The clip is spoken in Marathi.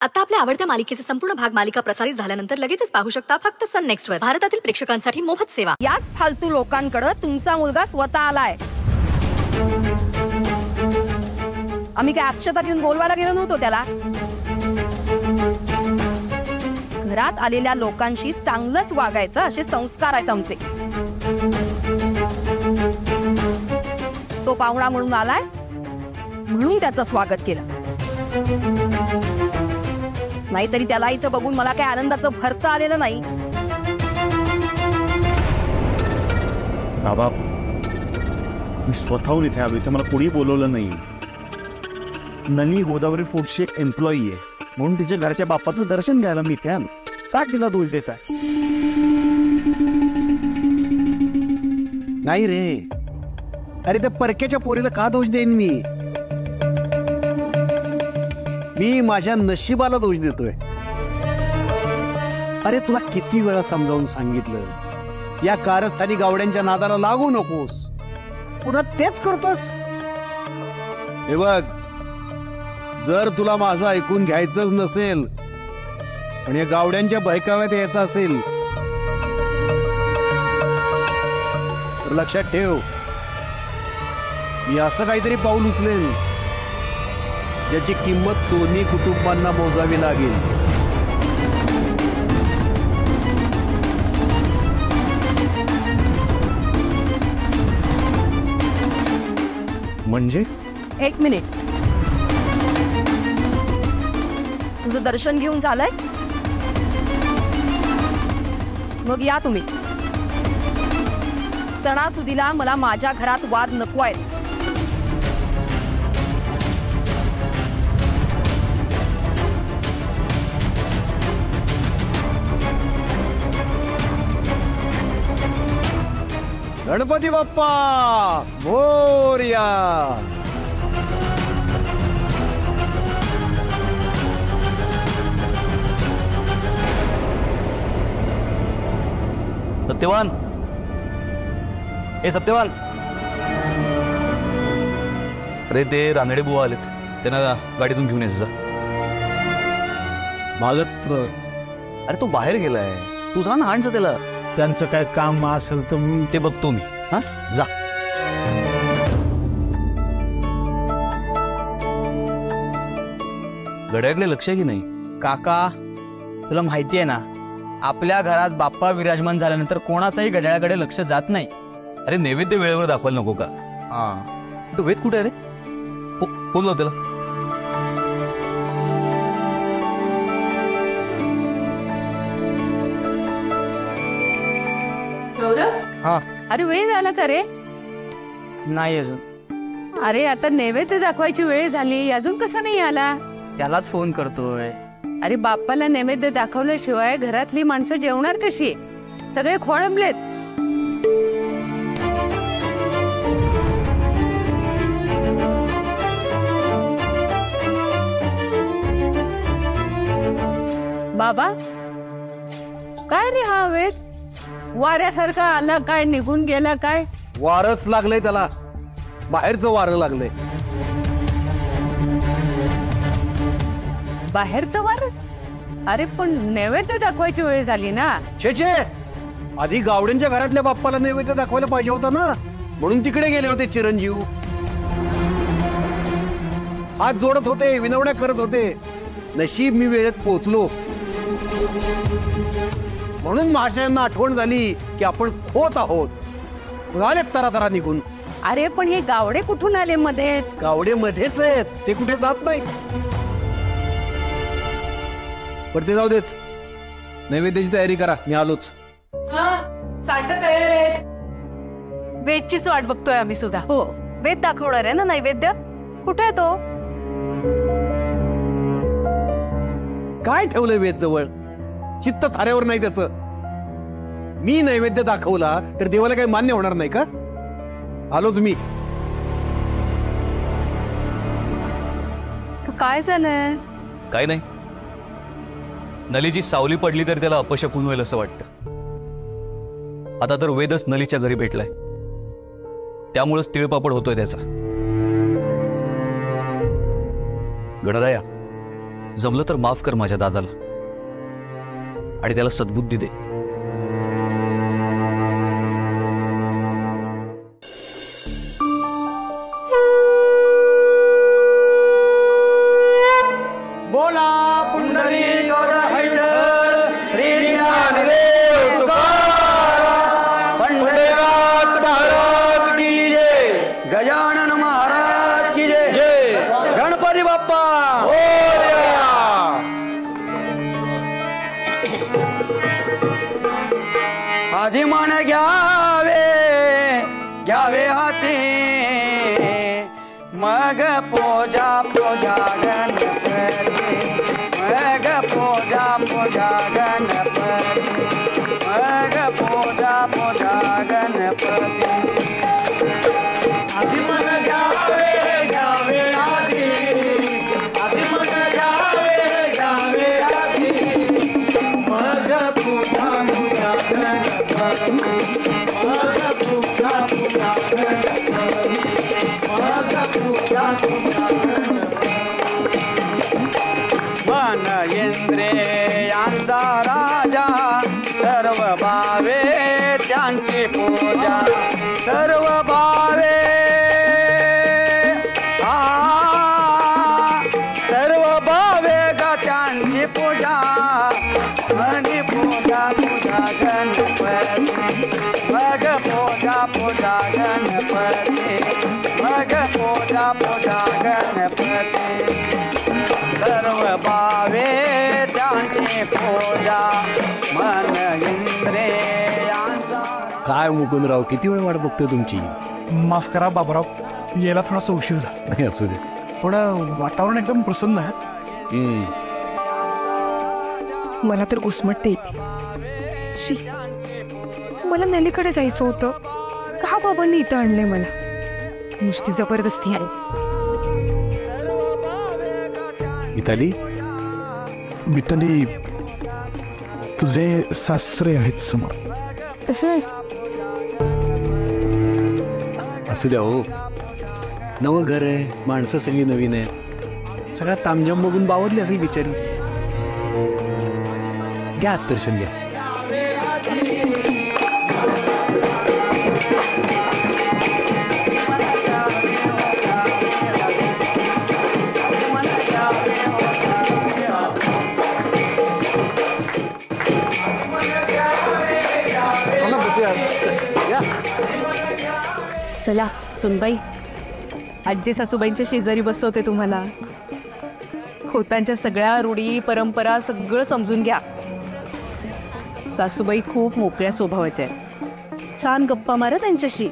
आता आपल्या आवडत्या मालिकेचे संपूर्ण भाग मालिका प्रसारित झाल्यानंतर लगेचच पाहू शकता फक्त सन नेक्स्ट वर. भारतातील प्रेक्षकांसाठी मोफत सेवा. याच फालतू लोकांकडे तुमचा मुलगा स्वतः आलाय. आम्ही काय अक्षता घेऊन बोलवायला गेलो नव्हतो त्याला. घरात आलेल्या लोकांशी चांगलंच वागायचं असे संस्कार आहेत आमचे. तो पाहुणा म्हणून आलाय म्हणून त्याचं स्वागत केलं. नाहीतरी त्याला इथं बघून मला काय आनंदाचं भरतं आलेलं नाही. बाबा मी स्वतःहून इथे आलो. इथे मला कोणी बोलवलं नाही. नली गोदावरी फूडची एक एम्प्लॉई आहे म्हणून तिच्या घरच्या बाप्पाचं दर्शन घ्यायला मी इथे आलो. का तिला दोष देत आहे? नाही रे. अरे त्या परक्याच्या पोरीला का दोष देईन मी? मी माझ्या नशिबाला दोष देतोय. अरे तुला किती वेळा समजावून सांगितलं या कारस्थानी गावड्यांच्या नादाला लागू नकोस. पुन्हा तेच करतोस. हे बघ, जर तुला माझं ऐकून घ्यायचंच नसेल आणि गावड्यांच्या बहकाव्यात यायचं असेल तर लक्षात ठेव, मी असं काहीतरी पाऊल उचलेन ज्याची किंमत दोन्ही कुटुंबांना मोजावी लागेल. म्हणजे एक मिनिट. तुझं दर्शन घेऊन झालंय? मग या तुम्ही. सणासुदीला मला माझ्या घरात वाद नको आहेत. गणपती बाप्पा मोरया. सत्यवान, ए सत्यवान. अरे ते रानडे बुवा आलेत, त्यांना गाडीतून घेऊन यायचं. मागत अरे तो बाहेर गेलाय, तू जा ना हाणचं त्याला. त्यांचं काय काम असेल तर ते बघतो मी. हा जा. घड्याकडे लक्ष की नाही? काका तुला माहिती आहे ना, आपल्या घरात बाप्पा विराजमान झाल्यानंतर कोणाचाही घड्याळाकडे लक्ष जात नाही. अरे नैवेद्य वेळेवर दाखवायला नको का? हा तो वेद कुठे आहे रे? फोन लाव त्याला. हा. अरे वेळ झाला का रे? नाही अजून. अरे आता नैवेद्य दाखवायची वेळ झाली, अजून कसं नाही आला? त्यालाच फोन करतोय. अरे बाप्पाला नैवेद्य दाखवल्याशिवाय घरातली माणसं जेवणार कशी? सगळे खोळंबलेत. बाबा काय रे हा वेद? वाऱ्यासारखा आला काय, निघून गेला काय? वारच लागलंय त्याला. बाहेरचं वारं लागलंय. बाहेरचं वार? अरे पण नैवेद्य दाखवायची वेळ झाली ना. छे छे, आधी गावड्यांच्या घरातल्या बाप्पाला नैवेद्य दाखवायला पाहिजे होता ना, म्हणून तिकडे गेले होते चिरंजीव. हात जोडत होते, विनवण्या करत होते. नशीब मी वेळेत पोहोचलो म्हणून महाशयांना आठवण झाली की आपण खोत आहोत. आले तरा तरा निघून. अरे पण हे गावडे कुठून आले मध्येच? गावडे मध्येच आहेत, ते कुठे जात नाहीत. पण ते जाऊ देत, नैवेद्याची तयारी करा, मी आलोच. वेदचीच वाट बघतोय आम्ही सुद्धा. हो, वेद दाखवणार आहे ना नैवेद्य. कुठे आहे तो? काय ठेवलंय वेद जवळ? चित्त थाऱ्यावर नाही त्याचं. मी नैवेद्य दाखवला तर देवाला काही मान्य होणार नाही का? आलोच मी. काय झालंय? काय नाही, नलीची सावली पडली तर त्याला अपशकुन होईल असं वाटतं. आता तर वेदच नलीच्या घरी भेटलाय, त्यामुळेच तिळपापड होतोय त्याचा. गणराया, जमलं तर माफ कर माझ्या दादाला आणि त्याला सद्बुद्धी दे. बोला पुंडरी श्री ज्ञानदेव तुकाराम पंढरीनाथ महाराज की जय. गजानन महाराज की जय. गणपती बाप्पा आधी मन घ्यावे घ्यावे हाती मग पूजा पूजा गणपती मग पूजा पूजा गणपती मग पूजा पूजा गणपती. आधी मन घ्यावे घ्यावे आधी आधी मन घ्यावे घ्यावे आधी मग पूजा पूजा गणपती मग पूजा पूजा गणपती मग पूजा पूजा मन इंद्रियांचा राजा सर्व भावे त्यांची पूजा सर्व भावे सर्व भावे गा त्यांची पूजा आणि पूजा पूजा गणपती मग पूजा पूजा गणपती मग पूजा पूजा गणपती सर्व भावे त्यांची पूजा मन इंद्रियांचा. काय मुकुंदराव, किती वेळ वाट बघतोय तुमची. माफ करा बाबराव, यायला थोडासा उशीर झाला. नाही असू दे. थोडं वातावरण एकदम प्रसन्न आहे. मला तर घुसमटते येते. शी, मला नलीकडे जायचं होतं. का बाबांनी इथं आणलंय मला. नुसती जबरदस्ती आहे. मिताली, मिताली, तुझे सासरे आहेत समोर. असू द्या हो. नवं घर आहे, माणसं सगळी नवीन आहे, सगळा तामझाम बघून बावरली असेल बिचारी. घ्या दर्शन घ्या. चला सुनबाई, आजी सासूबाईंच्या शेजारी बसवते तुम्हाला. होतांच्या सगळ्या रूढी परंपरा सगळं समजून घ्या. सासूबाई खूप मोकळ्या स्वभावाच्या आहेत. छान गप्पा मारा त्यांच्याशी.